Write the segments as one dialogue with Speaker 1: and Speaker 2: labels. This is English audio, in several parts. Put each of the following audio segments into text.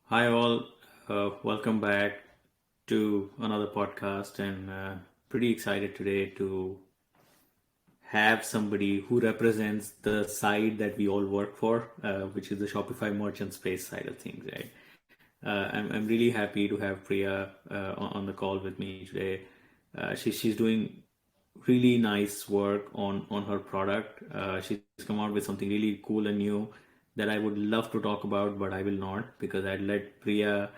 Speaker 1: Hi, all. Welcome back to another podcast, and pretty excited today to have somebody who represents the side that we all work for, which is the Shopify merchant space side of things, right? I'm really happy to have Priya on the call with me today. She's doing really nice work on her product. She's come out with something really cool and new that I would love to talk about, but I will not because I'd let Priya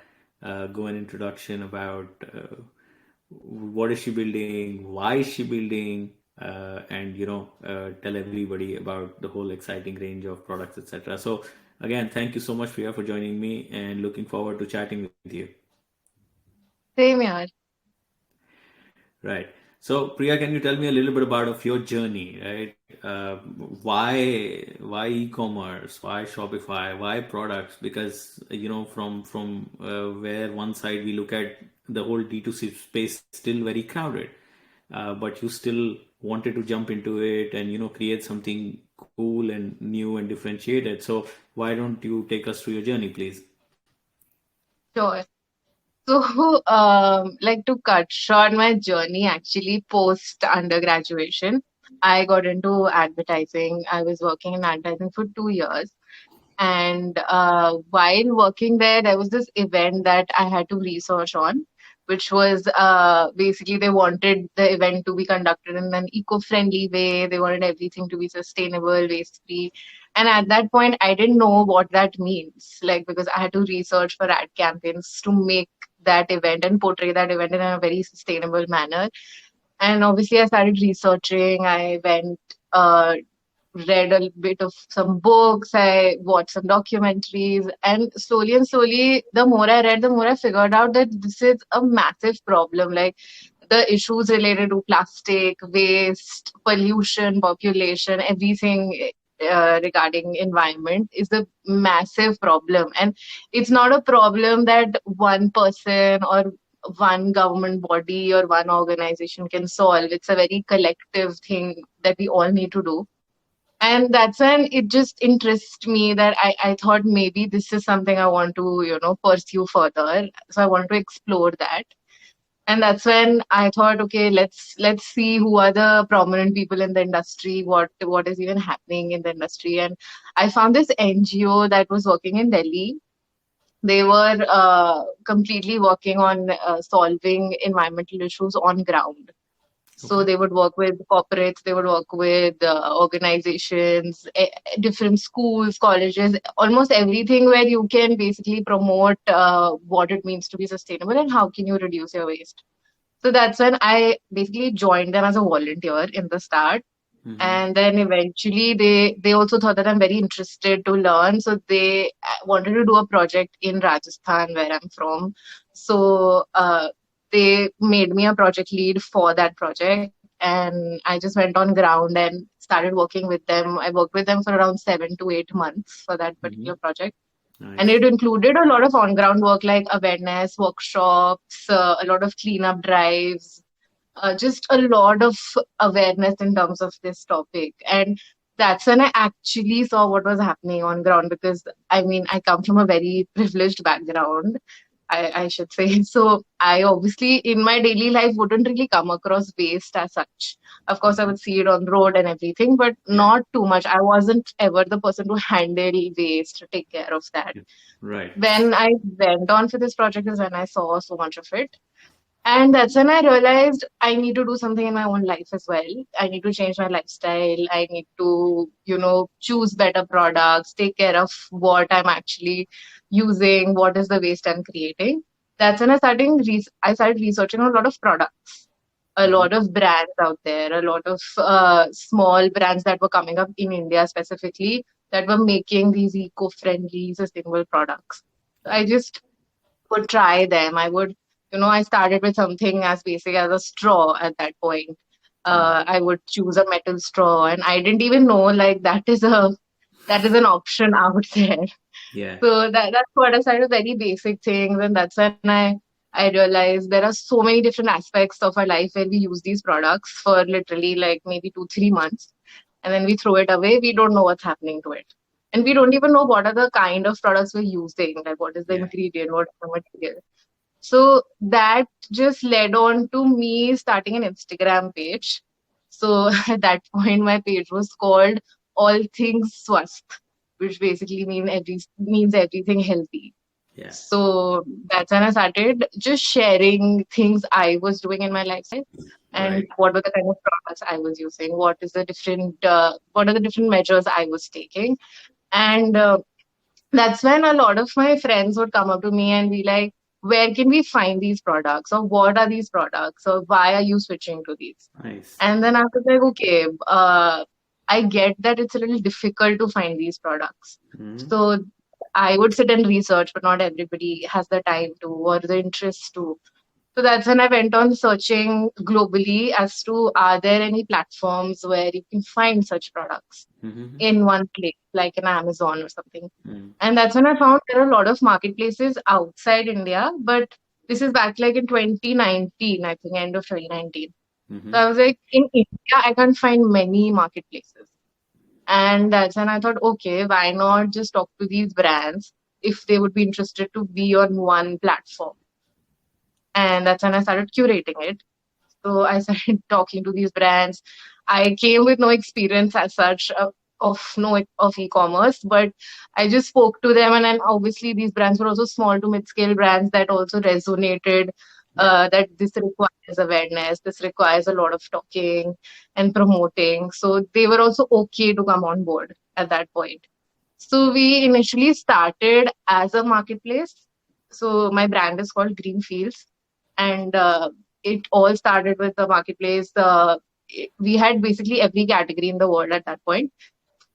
Speaker 1: go an introduction about what is she building, why is she building, and tell everybody about the whole exciting range of products, etc. So again, thank you so much, Priya, for joining me, and looking forward to chatting with you.
Speaker 2: Same here.
Speaker 1: Right. So, Priya, can you tell me a little bit about of your journey, right? Why e-commerce? Why Shopify? Why products? Because from where one side we look at the whole D2C space still very crowded, but you still wanted to jump into it and create something cool and new and differentiated. So, why don't you take us through your journey, please?
Speaker 2: Sure. So, like to cut short my journey, actually, post undergraduation, I got into advertising. I was working in advertising for 2 years. And while working there, there was this event that I had to research on, which was basically they wanted the event to be conducted in an eco-friendly way. They wanted everything to be sustainable, waste-free. And at that point, I didn't know what that means, like because I had to research for ad campaigns to make that event and portray that event in a very sustainable manner. And obviously, I started researching. I went read a bit of some books, I watched some documentaries, and slowly, the more I read, the more I figured out that this is a massive problem. Like the issues related to plastic, waste, pollution, population, everything regarding environment is a massive problem. And it's not a problem that one person or one government body or one organization can solve. It's a very collective thing that we all need to do, and that's when it just interests me that I thought maybe this is something I want to pursue further, so I want to explore that. And that's when I thought, okay, let's see who are the prominent people in the industry, what is even happening in the industry. And I found this NGO that was working in Delhi. They were completely working on solving environmental issues on ground. So
Speaker 1: Okay.
Speaker 2: they would work with corporates, they would work with organizations, different schools, colleges, almost everything where you can basically promote what it means to be sustainable and how can you reduce your waste. So that's when I basically joined them as a volunteer in the start.
Speaker 1: Mm-hmm.
Speaker 2: And then eventually they also thought that I'm very interested to learn. So they wanted to do a project in Rajasthan, where I'm from. So they made me a project lead for that project. And I just went on ground and started working with them. I worked with them for around 7 to 8 months for that
Speaker 1: Mm-hmm.
Speaker 2: particular project. And
Speaker 1: Nice.
Speaker 2: it included a lot of on ground work like awareness workshops, a lot of cleanup drives, just a lot of awareness in terms of this topic. And that's when I actually saw what was happening on ground, because I mean, I come from a very privileged background, I should say. So I obviously in my daily life wouldn't really come across waste as such. Of course, I
Speaker 1: Mm-hmm.
Speaker 2: would see it on the road and everything, but
Speaker 1: Yeah.
Speaker 2: not too much. I wasn't ever the person to handle waste, to take care of that.
Speaker 1: Yeah. Right.
Speaker 2: When I went on for this project is when I saw so much of it. And that's when I realized I need to do something in my own life as well. I need to change my lifestyle. I need to, choose better products, take care of what I'm actually using, what is the waste I'm creating. That's when I started researching a lot of products, a
Speaker 1: Mm-hmm.
Speaker 2: lot of brands out there, a lot of small brands that were coming up in India specifically that were making these eco-friendly, sustainable products. I just would try them. I started with something as basic as a straw at that point.
Speaker 1: Mm-hmm.
Speaker 2: I would choose a metal straw, and I didn't even know like that is an option out there.
Speaker 1: Yeah.
Speaker 2: So that's what I started with, very basic things, and that's when I realized there are so many different aspects of our life where we use these products for literally like maybe 2 3 months, and then we throw it away. We don't know what's happening to it. and we don't even know what are the kind of products we're using, like what is the
Speaker 1: Yeah.
Speaker 2: ingredient, what is the material. So that just led on to me starting an Instagram page. So at that point, my page was called All Things Swasth, which basically means everything healthy.
Speaker 1: Yeah.
Speaker 2: So that's when I started just sharing things I was doing in my lifestyle and
Speaker 1: Right.
Speaker 2: what were the kind of products I was using, what are the different measures I was taking. And that's when a lot of my friends would come up to me and be like, where can we find these products? Or what are these products? Or why are you switching to these?
Speaker 1: Nice.
Speaker 2: And then I was like, okay, I get that it's a little difficult to find these products.
Speaker 1: Hmm.
Speaker 2: So I would sit and research, but not everybody has the time to or the interest to. So that's when I went on searching globally as to are there any platforms where you can find such products
Speaker 1: Hmm.
Speaker 2: in one place, like an Amazon or something.
Speaker 1: Hmm.
Speaker 2: And that's when I found there are a lot of marketplaces outside India, but this is back like in 2019, I think, end of 2019. So
Speaker 1: Hmm.
Speaker 2: I was like, in India, I can't find many marketplaces. And that's when I thought, okay, why not just talk to these brands if they would be interested to be on one platform? And that's when I started curating it. So I started talking to these brands. I came with no experience as such of e-commerce, but I just spoke to them, and then obviously these brands were also small to mid-scale brands that also resonated.
Speaker 1: Yeah.
Speaker 2: That this requires awareness, this requires a lot of talking and promoting. So they were also okay to come on board at that point. So we initially started as a marketplace. So my brand is called Greenfields, and it all started with the marketplace. We had basically every category in the world at that point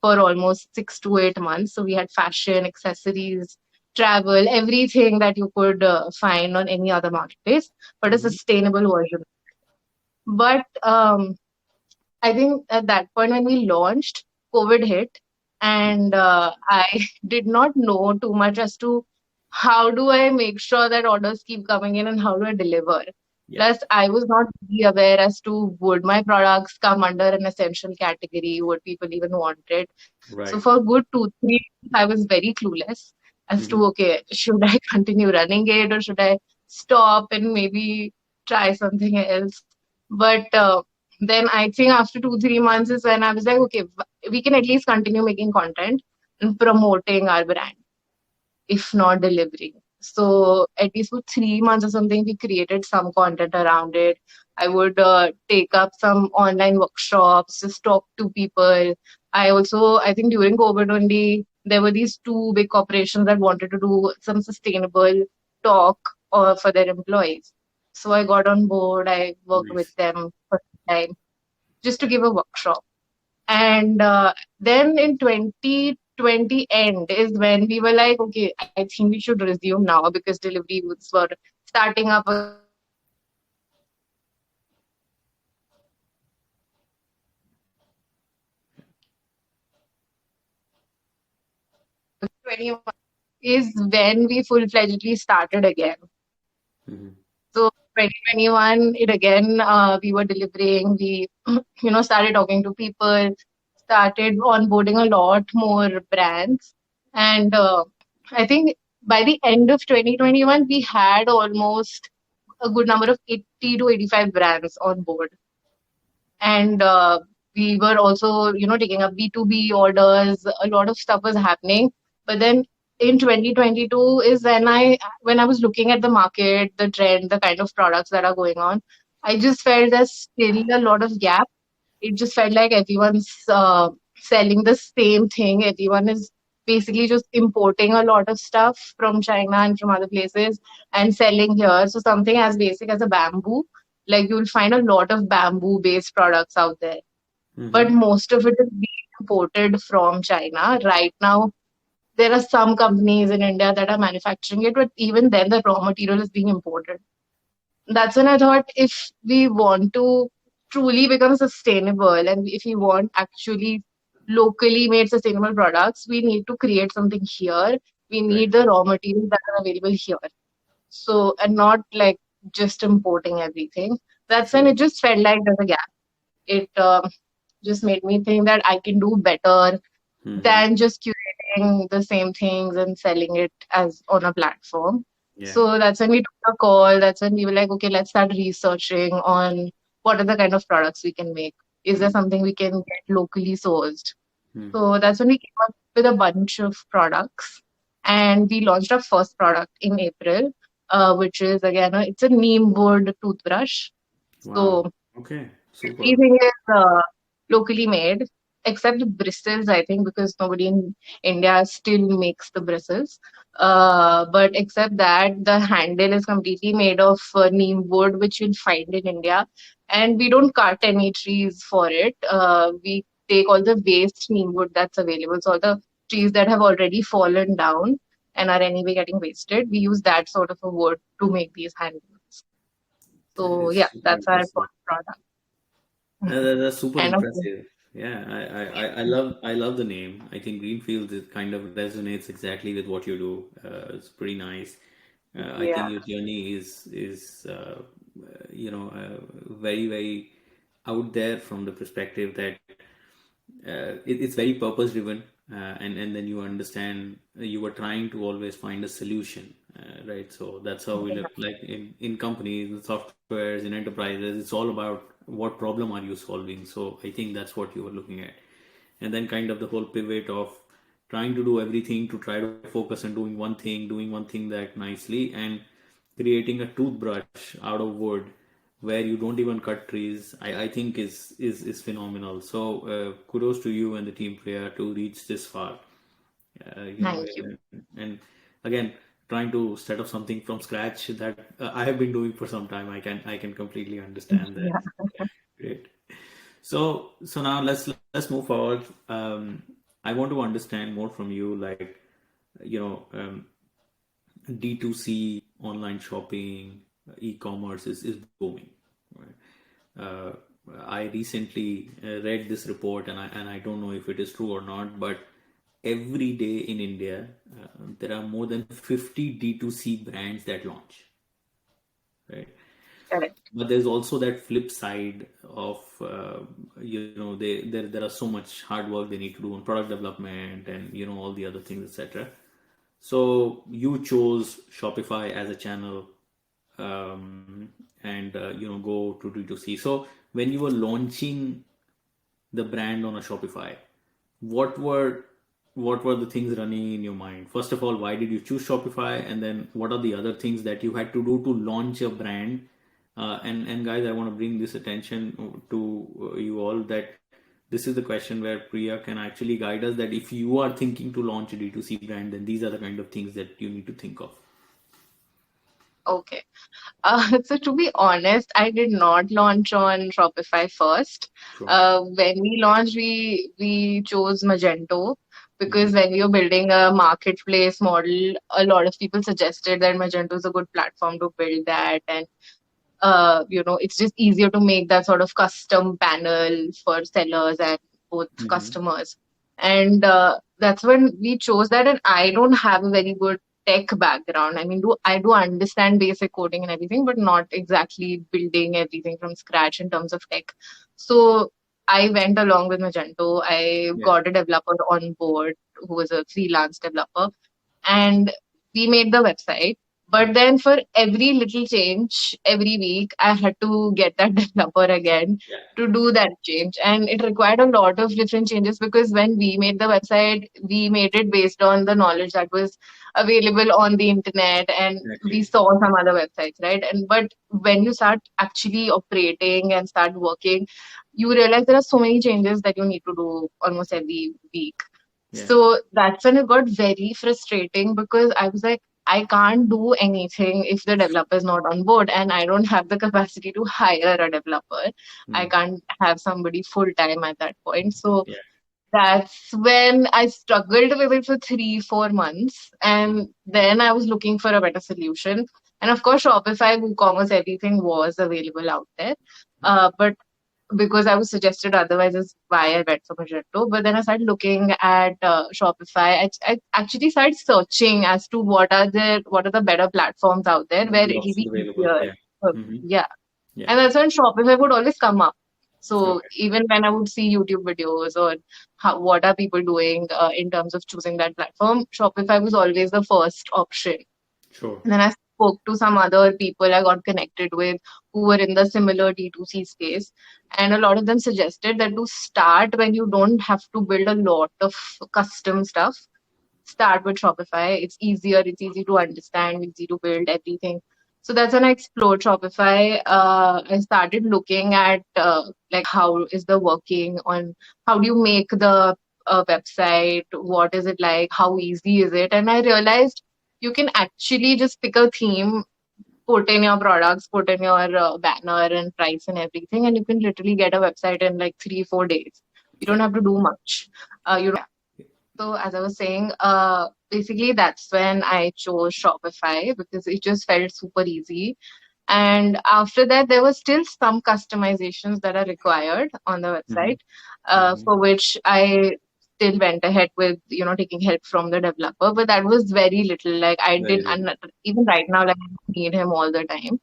Speaker 2: for almost 6 to 8 months. So we had fashion, accessories, travel, everything that you could find on any other marketplace, but a
Speaker 1: Hmm.
Speaker 2: sustainable version. But I think at that point when we launched, COVID hit, and I did not know too much as to how do I make sure that orders keep coming in and how do I deliver.
Speaker 1: Yeah.
Speaker 2: Plus, I was not really aware as to would my products come under an essential category, would people even want it. So
Speaker 1: Right.
Speaker 2: for good 2, 3 months, I was very clueless as
Speaker 1: Hmm.
Speaker 2: to okay, should I continue running it or should I stop and maybe try something else? But then I think after 2, 3 months is when I was like, okay, we can at least continue making content and promoting our brand, if not delivering. So at least for 3 months or something, we created some content around it. I would take up some online workshops, just talk to people. I think during COVID only, there were these two big corporations that wanted to do some sustainable talk for their employees. So I got on board. I worked with
Speaker 1: Nice.
Speaker 2: them for some time just to give a workshop. And then in 2020 end is when we were like, okay, I think we should resume now because deliveries were starting up again. We had some orders coming in. So we thought, okay, let's start again. And is when we full-fledgedly started again.
Speaker 1: Hmm.
Speaker 2: So 2021, it again, we were delivering. We, started talking to people, started onboarding a lot more brands, and I think by the end of 2021, we had almost a good number of 80 to 85 brands on board, and we were also taking up B2B orders. A lot of stuff was happening, but then in 2022 is when I was looking at the market, the trend, the kind of products that are going on, I just felt there's still a lot of gap. It just felt like everyone's selling the same thing. Everyone is basically just importing a lot of stuff from China and from other places and selling here. So something as basic as a bamboo, like you'll find a lot of bamboo based products out there, but
Speaker 1: Hmm.
Speaker 2: most of it is being imported from China. Right now, there are some companies in India that are manufacturing it, but even then, the raw material is being imported. That's when I thought if we want to truly become sustainable and if we want actually locally made sustainable products, we need to create something here. We
Speaker 1: Right.
Speaker 2: need the raw materials that are available here. So, and not like just importing everything. That's when
Speaker 1: True.
Speaker 2: it just felt like there's a gap. It just made me think that I can do better
Speaker 1: Hmm.
Speaker 2: than just curating. doing the same things and selling it as on a platform.
Speaker 1: Yeah.
Speaker 2: So that's when we took a call. That's when we were like, okay, let's start researching on what are the kind of products we can make. Is there something we can get locally sourced?
Speaker 1: Hmm.
Speaker 2: So that's when we came up with a bunch of products, and we launched our first product in April, which is again it's a neem wood toothbrush.
Speaker 1: Wow.
Speaker 2: So
Speaker 1: Okay. Super.
Speaker 2: everything is locally made except bristles, I think, because nobody in India still makes the bristles. But except that, the handle is completely made of neem wood, which you'll find in India. And we don't cut any trees for it. We take all the waste neem wood that's available. So all the trees that have already fallen down and are anyway getting wasted, we use that sort of a wood to make these handles.
Speaker 1: That
Speaker 2: So
Speaker 1: is
Speaker 2: yeah,
Speaker 1: super
Speaker 2: that's our
Speaker 1: impressive.
Speaker 2: first product.
Speaker 1: That's super
Speaker 2: And of
Speaker 1: impressive. Yeah, I love the name. I think Greenfield is kind of resonates exactly with what you do. It's pretty nice. I think
Speaker 2: yeah,
Speaker 1: your journey is very out there from the perspective that it's very purpose driven, and then you understand you were trying to always find a solution, right? So that's how we look like in companies, in softwares, in enterprises. It's all about what problem are you solving. So I think that's what you were looking at, and then kind of the whole pivot of trying to do everything to try to focus on doing one thing that nicely, and creating a toothbrush out of wood where you don't even cut trees. I think is phenomenal. So kudos to you and the team player to reach this far.
Speaker 2: thank you.
Speaker 1: And again, trying to set up something from scratch that I have been doing for some time. I can completely understand that.
Speaker 2: Yeah.
Speaker 1: Yeah, great. So now let's move forward. I want to understand more from you, like you know, D2C online shopping, e-commerce is booming. Right? Uh, I recently read this report, and I don't know if it is true or not, but every day in India, there are more than 50 D2C brands that launch, right?
Speaker 2: Correct.
Speaker 1: But there's also that flip side of there are so much hard work they need to do on product development and all the other things, etc. So you chose Shopify as a channel, and go to D2C. So when you were launching the brand on a Shopify, what were what were the things running in your mind? First of all, why did you choose Shopify, and then what are the other things that you had to do to launch a brand? And guys, I want to bring this attention to you all that this is the question where Priya can actually guide us, that if you are thinking to launch a D2C brand, then these are the kind of things that you need to think of.
Speaker 2: Okay. So to be honest, I did not launch on Shopify first.
Speaker 1: Sure.
Speaker 2: When we launched, we chose Magento because
Speaker 1: Hmm.
Speaker 2: when we were building a marketplace model, a lot of people suggested that Magento is a good platform to build that, and it's just easier to make that sort of custom panel for sellers and both
Speaker 1: Hmm.
Speaker 2: customers. And that's when we chose that. And I don't have a very good tech background. I mean, do understand basic coding and everything, but not exactly building everything from scratch in terms of tech. So I went along with Magento. I
Speaker 1: Yeah.
Speaker 2: got a developer on board who was a freelance developer, and we made the website. But then for every little change every week, I had to get that developer again
Speaker 1: Yeah.
Speaker 2: to do that change. And it required a lot of different changes because when we made the website, we made it based on the knowledge that was available on the internet, and we
Speaker 1: Exactly.
Speaker 2: saw some other websites, right? And but when you start actually operating and start working, you realize there are so many changes that you need to do almost every week.
Speaker 1: Yeah.
Speaker 2: So that's when it got very frustrating because I was like, I can't do anything if the developer is not on board, and I don't have the capacity to hire a developer. I
Speaker 1: Mm.
Speaker 2: can't have somebody full time at that point. So
Speaker 1: Yeah.
Speaker 2: that's when I struggled with it for 3, 4 months. And then I was looking for a better solution. And of course, Shopify, WooCommerce, everything was available out there. But because I was suggested otherwise is why I went for Magento. But then I started looking at Shopify. I actually started searching as to what are the better platforms out there
Speaker 1: What are
Speaker 2: where
Speaker 1: the
Speaker 2: it'll
Speaker 1: options
Speaker 2: be
Speaker 1: available?
Speaker 2: easier.
Speaker 1: Yeah. Hmm.
Speaker 2: Yeah,
Speaker 1: Yeah.
Speaker 2: and that's when Shopify would always come up. So
Speaker 1: Okay.
Speaker 2: even when I would see YouTube videos or what are people doing in terms of choosing that platform, Shopify was always the first option.
Speaker 1: Sure.
Speaker 2: And then I spoke to some other people I got connected with who were in the similar D2C space. And a lot of them suggested that to start when you don't have to build a lot of custom stuff, start with Shopify. It's easier, it's easy to understand, easy to build everything. So that's when I explored Shopify. I started looking at like how is the working on how do you make the website, what is it like, how easy is it, and I realized you can actually just pick a theme, put in your products, put in your banner and price and everything, and you can literally get a website in like 3 4 days. You don't
Speaker 1: Yeah.
Speaker 2: have to do much. You don't. So as I was saying, basically that's when I chose Shopify because it just felt super easy. And after that, there were still some customizations that are required on the
Speaker 1: Hmm.
Speaker 2: website,
Speaker 1: Hmm.
Speaker 2: for which I still went ahead with, taking help from the developer. But that was very little. Like I
Speaker 1: Very
Speaker 2: didn't,
Speaker 1: little.
Speaker 2: and even right now, like I don't need him all the time.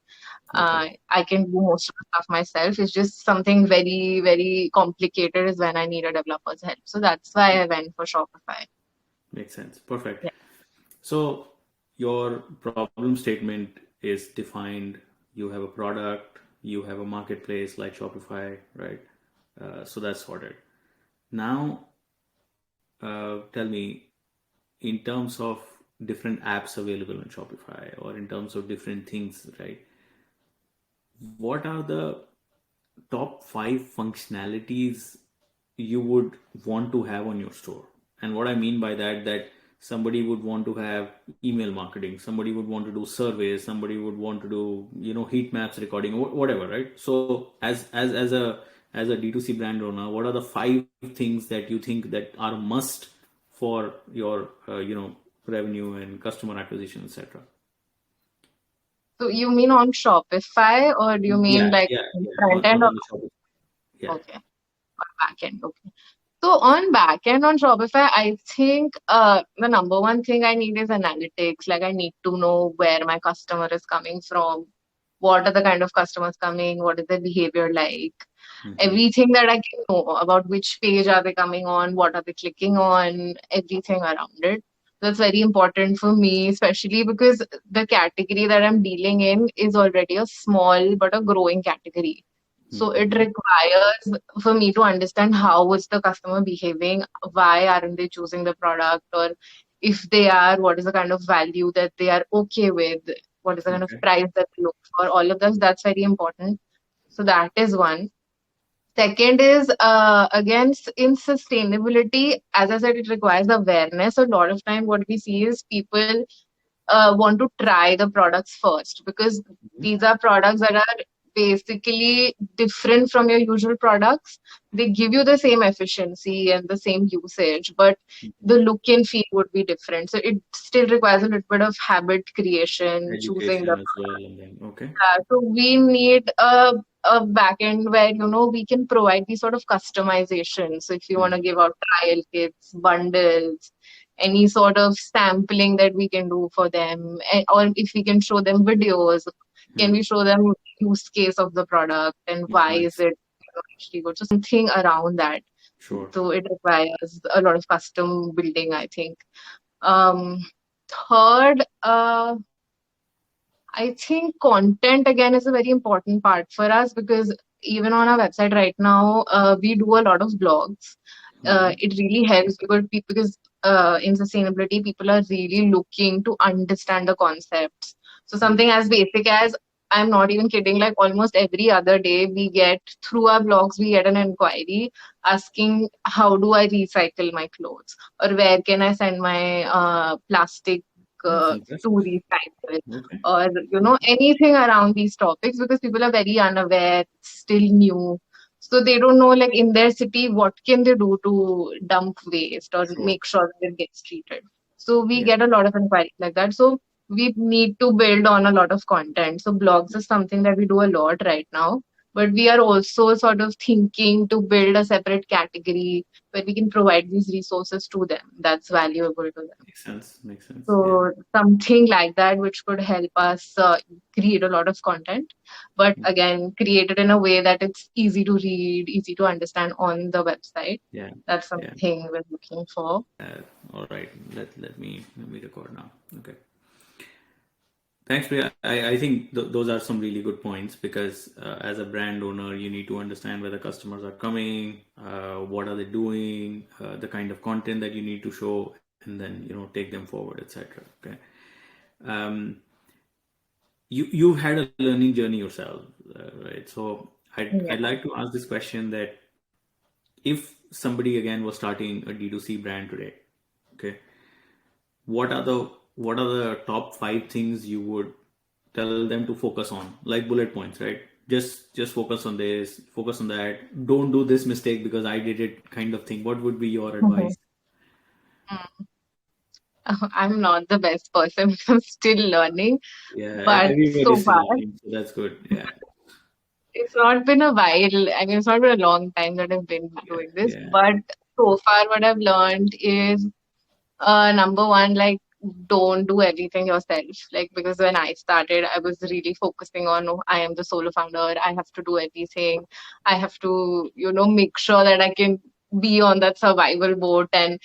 Speaker 1: Okay.
Speaker 2: I can do most of the stuff myself. It's just something very, very complicated is when I need a developer's help. So that's why I went for Shopify.
Speaker 1: Makes sense. Perfect.
Speaker 2: Yeah.
Speaker 1: So your problem statement is defined. You have a product, you have a marketplace like Shopify, right? So that's sorted. Now, tell me, in terms of different apps available on Shopify or in terms of different things, right? What are the top five functionalities you would want to have on your store? And what I mean by that, that somebody would want to have email marketing, somebody would want to do surveys, somebody would want to do, heat maps recording, whatever, right? So as a D2C brand owner, what are the five things that you think that are must for your revenue and customer acquisition, etc.?
Speaker 2: So you mean on Shopify or do you mean
Speaker 1: Yeah,
Speaker 2: like
Speaker 1: yeah,
Speaker 2: on
Speaker 1: yeah.
Speaker 2: front end or
Speaker 1: On the Shopify. Yeah.
Speaker 2: okay, on back end? Okay. So on back end on Shopify, I think the number one thing I need is analytics. Like I need to know where my customer is coming from, what are the kind of customers coming, what is their behavior like,
Speaker 1: Hmm.
Speaker 2: everything that I can know about which page are they coming on, what are they clicking on, everything around it. That's very important for me, especially because the category that I'm dealing in is already a small but a growing category. So it
Speaker 1: Hmm.
Speaker 2: requires for me to understand how is the customer behaving, why aren't they choosing the product, or if they are, what is the kind of value that they are okay with, what is the kind of
Speaker 1: Okay.
Speaker 2: price that they look for, all of this, that's very important. So that is one. Second is again in sustainability, as I said, it requires awareness. A lot of time, what we see is people want to try the products first because
Speaker 1: Mhm.
Speaker 2: these are products that are basically different from your usual products. They give you the same efficiency and the same usage, but the look and feel would be different. So it still requires a little bit of habit creation, choosing the
Speaker 1: Education as well, and then okay.
Speaker 2: so we need a backend where we can provide these sort of customizations. So if you want to
Speaker 1: Hmm.
Speaker 2: give out trial kits, bundles, any sort of sampling that we can do for them, or if we can show them videos, can
Speaker 1: Hmm.
Speaker 2: we show them use case of the product and why is
Speaker 1: Nice.
Speaker 2: it actually good? So something around that.
Speaker 1: Sure.
Speaker 2: So it requires a lot of custom building, I think. Um, Third, I think content again is a very important part for us because even on our website right now, we do a lot of blogs.
Speaker 1: Hmm.
Speaker 2: It really helps because in sustainability, people are really looking to understand the concepts. So
Speaker 1: Hmm.
Speaker 2: something as basic as I'm not even kidding, like almost every other day, we get through our blogs, we get an inquiry asking how do I recycle my clothes or where can I send my plastic
Speaker 1: That's
Speaker 2: to
Speaker 1: interesting.
Speaker 2: recycle
Speaker 1: Okay.
Speaker 2: or anything around these topics because people are very unaware, still new, so they don't know like in their city what can they do to dump waste or
Speaker 1: Sure.
Speaker 2: make sure that it gets treated. So we
Speaker 1: Yeah.
Speaker 2: get a lot of inquiries like that. So we need to build on a lot of content. So blogs is something that we do a lot right now. But we are also sort of thinking to build a separate category where we can provide these resources to them that's valuable to them.
Speaker 1: Makes sense. Makes sense. Yeah.
Speaker 2: So something like that, which could help us create a lot of content, but again, create it in a way that it's easy to read, easy to understand on the website.
Speaker 1: Yeah.
Speaker 2: That's
Speaker 1: Yeah.
Speaker 2: something we're looking for.
Speaker 1: All right. Let me record now. Okay. Thanks, Priya. I think those are some really good points because as a brand owner, you need to understand where the customers are coming, what are they doing, the kind of content that you need to show, and then take them forward, etc. Okay. Um, you've had a learning journey yourself, right? So I'd
Speaker 2: Yeah.
Speaker 1: like to ask this question that if somebody again was starting a D2C brand today, okay, what are the top five things you would tell them to focus on, like bullet points, right? Just focus on this, focus on that, don't do this mistake because I did it, kind of thing. What would be your advice?
Speaker 2: I'm not the best person. I'm still learning,
Speaker 1: Yeah,
Speaker 2: but
Speaker 1: everybody's
Speaker 2: so
Speaker 1: still
Speaker 2: far,
Speaker 1: learning, so that's good. Yeah.
Speaker 2: it's not been a while. I mean, it's not been a long time that I've been
Speaker 1: Yeah.
Speaker 2: doing this,
Speaker 1: Yeah.
Speaker 2: but so far, what I've learned is number one, like, don't do everything yourself. Like, because when I started, I was really focusing on, oh, I am the solo founder. I have to do everything. I have to, make sure that I can be on that survival boat and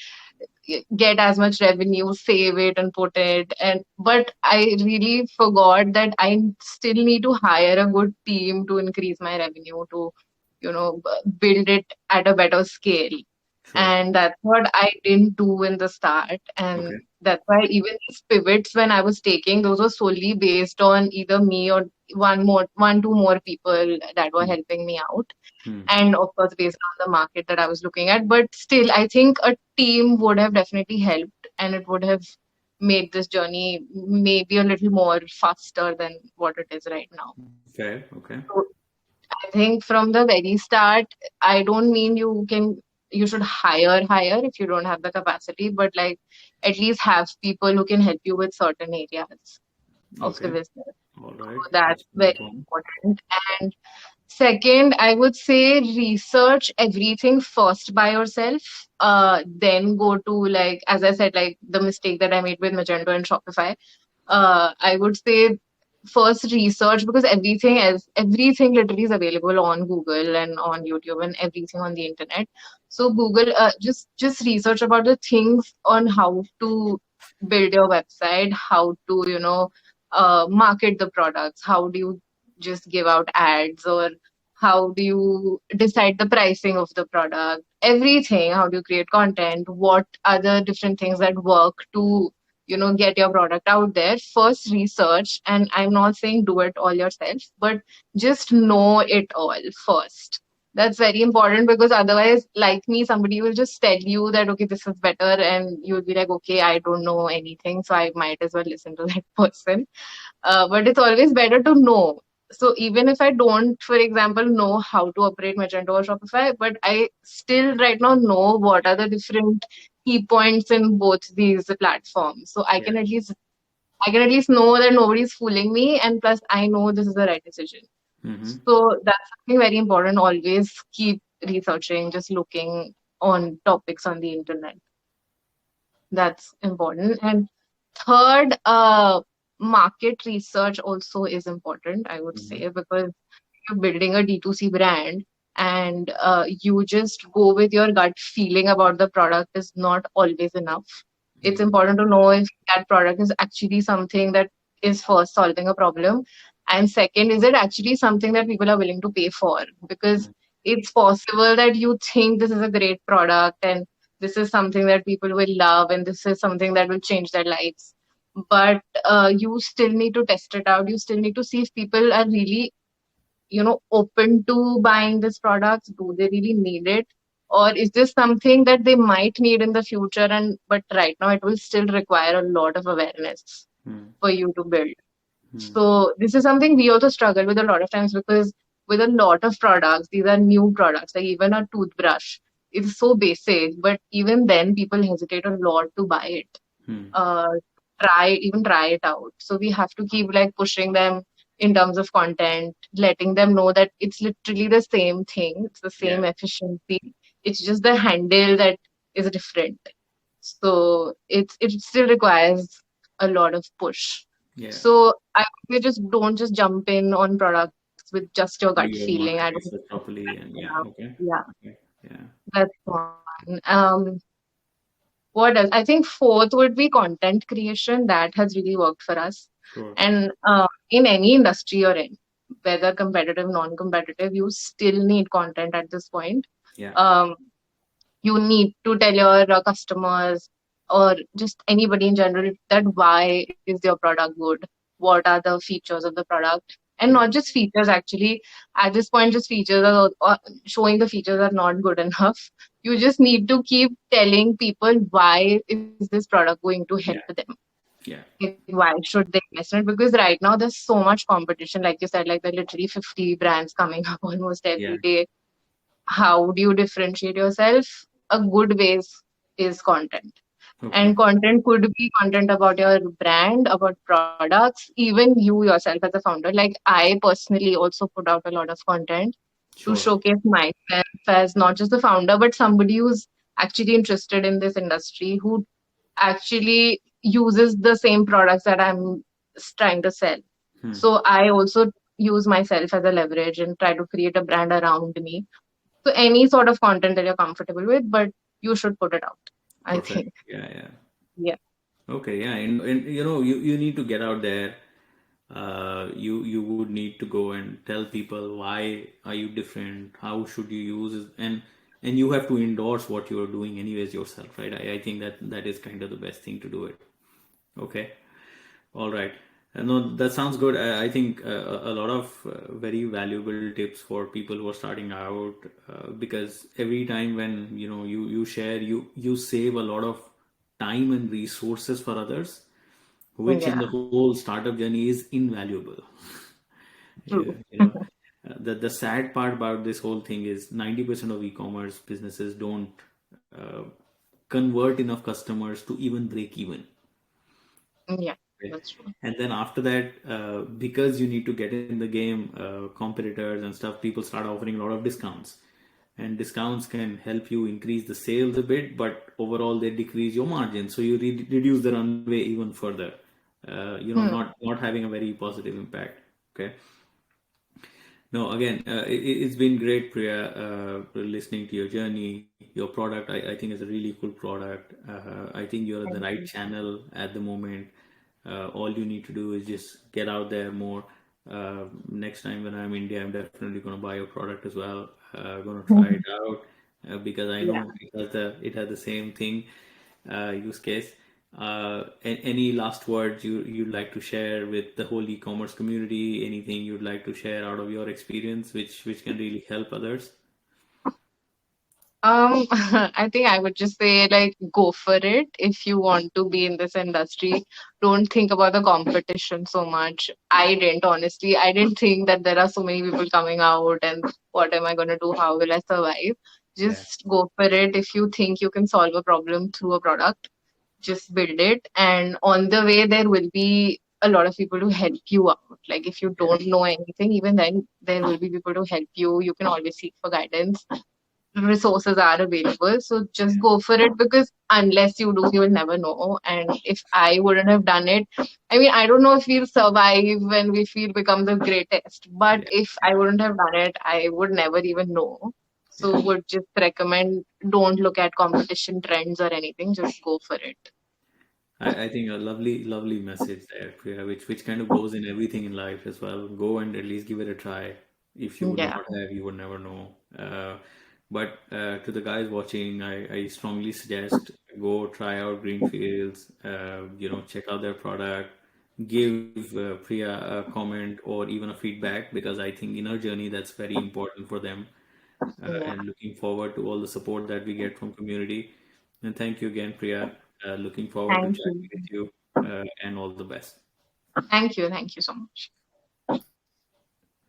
Speaker 2: get as much revenue, save it and put it. And but I really forgot that I still need to hire a good team to increase my revenue, to, build it at a better scale.
Speaker 1: Sure.
Speaker 2: And that's what I didn't do in the start. And
Speaker 1: Okay.
Speaker 2: that's why even these pivots when I was taking, those were solely based on either me or two more people that were
Speaker 1: Hmm.
Speaker 2: helping me out.
Speaker 1: Hmm.
Speaker 2: And of course, based on the market that I was looking at. But still, I think a team would have definitely helped and it would have made this journey maybe a little more faster than what it is right now.
Speaker 1: Fair. Okay.
Speaker 2: So I think from the very start, I don't mean you should hire if you don't have the capacity, but like at least have people who can help you with certain areas of the
Speaker 1: Okay.
Speaker 2: business.
Speaker 1: All
Speaker 2: So
Speaker 1: right.
Speaker 2: that's
Speaker 1: That's
Speaker 2: very
Speaker 1: number one.
Speaker 2: important. And second, I would say research everything first by yourself. Then go to, like, as I said, like the mistake that I made with Magento and Shopify. I would say first research, because everything literally is available on Google and on YouTube and everything on the internet. So Google, just research about the things on how to build your website, how to, market the products, how do you just give out ads, or how do you decide the pricing of the product, everything, how do you create content, what are the different things that work to, get your product out there. First research, and I'm not saying do it all yourself, but just know it all first. That's very important, because otherwise, like me, somebody will just tell you that, okay, this is better, and you'll be like, okay, I don't know anything, so I might as well listen to that person. But it's always better to know. So even if I don't, for example, know how to operate Magento or Shopify, but I still right now know what are the different key points in both these platforms. So
Speaker 1: Yeah.
Speaker 2: I can at least know that nobody's fooling me, and plus I know this is the right decision.
Speaker 1: Mm-hmm.
Speaker 2: So that's something very important. Always keep researching, just looking on topics on the internet. That's important. And third, market research also is important, I would
Speaker 1: Mm-hmm.
Speaker 2: say, because you're building a D2C brand, and you just go with your gut feeling about the product is not always enough. It's
Speaker 1: Mm-hmm.
Speaker 2: important to know if that product is actually something that is first solving a problem, and second, is it actually something that people are willing to pay for? Because it's possible that you think this is a great product and this is something that people will love and this is something that will change their lives, but you still need to test it out. You still need to see if people are really, open to buying this product. Do they really need it, or is this something that they might need in the future, and but right now it will still require a lot of awareness
Speaker 1: Mm-hmm.
Speaker 2: for you to build. So this is something we also struggle with a lot of times, because with a lot of products, these are new products, like even a toothbrush, it's so basic, but even then people hesitate a lot to buy it,
Speaker 1: Mm-hmm.
Speaker 2: uh, try it out. So we have to keep like pushing them, in terms of content, letting them know that it's literally the same thing, it's the
Speaker 1: Yeah.
Speaker 2: same efficiency, it's just the handle that is different. So it still requires a lot of push.
Speaker 1: Yeah.
Speaker 2: So I would just don't just jump in on products with just your gut
Speaker 1: Do your
Speaker 2: feeling. I
Speaker 1: market
Speaker 2: don't think
Speaker 1: research properly, and yeah.
Speaker 2: yeah,
Speaker 1: Okay.
Speaker 2: yeah,
Speaker 1: Okay. Yeah.
Speaker 2: that's one. What else? I think fourth would be content creation. That has really worked for us.
Speaker 1: Sure.
Speaker 2: And in any industry you're in, whether competitive, non-competitive, you still need content at this point.
Speaker 1: Yeah.
Speaker 2: Um, you need to tell your customers or just anybody in general that why is your product good, what are the features of the product, and
Speaker 1: Yeah.
Speaker 2: not just features actually. At this point, just features are showing the features are not good enough. You just need to keep telling people why is this product going to help
Speaker 1: Yeah.
Speaker 2: them,
Speaker 1: Yeah.
Speaker 2: like why should they invest in it, because right now there's so much competition, like you said, like there are literally 50 brands coming up almost
Speaker 1: Yeah.
Speaker 2: every day. How do you differentiate yourself? A good ways is content.
Speaker 1: Okay.
Speaker 2: And content could be content about your brand, about products, even you yourself as a founder. Like I personally also put out a lot of content to
Speaker 1: Sure.
Speaker 2: showcase myself as not just the founder, but somebody who's actually interested in this industry, who actually uses the same products that I'm trying to sell.
Speaker 1: Hmm.
Speaker 2: So I also use myself as a leverage and try to create a brand around me. So any sort of content that you're comfortable with, but you should put it out, I
Speaker 1: Perfect.
Speaker 2: think.
Speaker 1: Yeah. Yeah.
Speaker 2: Yeah.
Speaker 1: Okay. Yeah. And you need to get out there. You would need to go and tell people why are you different, how should you use it, and you have to endorse what you are doing anyways yourself, right? I think that is kind of the best thing to do it. Okay. All right. No, that sounds good. I think a lot of very valuable tips for people who are starting out, because every time when you share, you save a lot of time and resources for others, which in the
Speaker 2: Yeah,
Speaker 1: whole startup journey is invaluable. Yeah,
Speaker 2: true.
Speaker 1: the sad part about this whole thing is 90% of e-commerce businesses don't uh, convert enough customers to even break even.
Speaker 2: Yeah,
Speaker 1: Right?
Speaker 2: that's true.
Speaker 1: And then after that, because you need to get in the game, competitors and stuff, people start offering a lot of discounts. And discounts can help you increase the sales a bit, but overall they decrease your margin. So you reduce the runway even further.
Speaker 2: Hmm.
Speaker 1: Not having a very positive impact. Okay. No, again, it's been great, Priya, listening to your journey, your product. I think it's a really cool product. I think you're in the
Speaker 2: Thank
Speaker 1: right
Speaker 2: you.
Speaker 1: channel at the moment. All you need to do is just get out there more. Next time when I'm in India, I'm definitely going to buy your product as well. Going to try it out because I
Speaker 2: Yeah.
Speaker 1: know it has the same thing, use case. Any last words you'd like to share with the whole e-commerce community? Anything you'd like to share out of your experience, which can really help others?
Speaker 2: I think I would just say like go for it if you want to be in this industry. Don't think about the competition so much. I didn't honestly. I didn't think that there are so many people coming out and what am I gonna do? How will I survive?
Speaker 1: Yeah,
Speaker 2: Just go for it. If you think you can solve a problem through a product, just build it. And on the way there will be a lot of people to help you out. Like if you
Speaker 1: yeah,
Speaker 2: don't know anything, even then there will be people to help you. You can always seek for guidance. Resources are available, so just
Speaker 1: yeah,
Speaker 2: go for it, because unless you do, you will never know. And if I wouldn't have done it, I mean, I don't know if we'll survive and if we'll become the greatest, but
Speaker 1: yeah,
Speaker 2: if
Speaker 1: yeah,
Speaker 2: I wouldn't have done it, I would never even know.
Speaker 1: yeah.
Speaker 2: So would just recommend, don't look at competition trends or anything, just go for it.
Speaker 1: I think a lovely message there, Priya, which kind of goes in everything in life as well. Go and at least give it a try. If you would
Speaker 2: Yeah.
Speaker 1: not have, you would never know. But to the guys watching, I strongly suggest go try out Greenfields. Check out their product. Give Priya a comment or even a feedback, because I think in our journey that's very important for them.
Speaker 2: Yeah.
Speaker 1: And looking forward to all the support that we get from community. And thank you again, Priya. Looking forward to
Speaker 2: Thank
Speaker 1: chatting
Speaker 2: you.
Speaker 1: with you, and all the best.
Speaker 2: Thank you. Thank you so much.